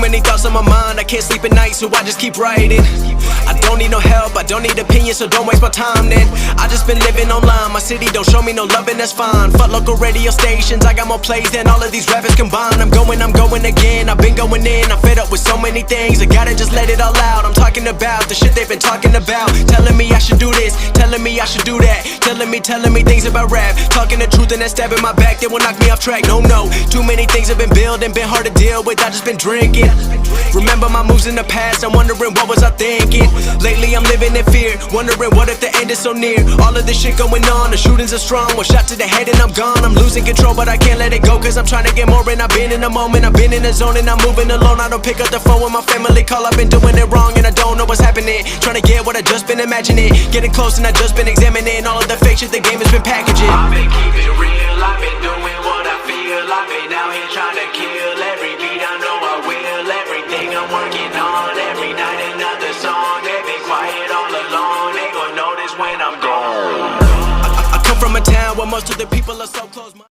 many thoughts on my mind, I can't sleep at night, so I just keep writing. I don't need no help, I don't need opinions, so don't waste my time then. I just been living online, my city don't show me no love and that's fine. Fuck local radio stations, I got more plays than all of these rappers combined. I'm going again, I've been going in, I'm fed up with so many things, I gotta just let it all out. I'm talking about the shit they've been talking about, telling me I should do this, telling me I should do that, telling me things about rap, talking the truth and that stab in my back that will knock me off track. No, too many things have been building, been hard to deal with, I just been drinking. Remember my moves in the past, I'm wondering what was I thinking. Lately I'm living in fear, wondering what if the end is so near. All of this shit going on, the shootings are strong, one shot to the head and I'm gone. I'm losing control but I can't let it go, cause I'm trying to get more. And I've been in the moment, I've been in the zone, and I'm moving alone. I don't pick up the phone when my family call, I've been doing it wrong and I don't know what's happening. Trying to get what I just been imagining, getting close and I just been examining all of the fake shit the game has been packaging. I've been keeping it real, I've been doing what I feel. I've been out here trying to kill every beat, I know I will. Everything I'm working on, every night another song. They've been quiet all along, they gon' notice when I'm gone. I come from a town where most of the people are so close.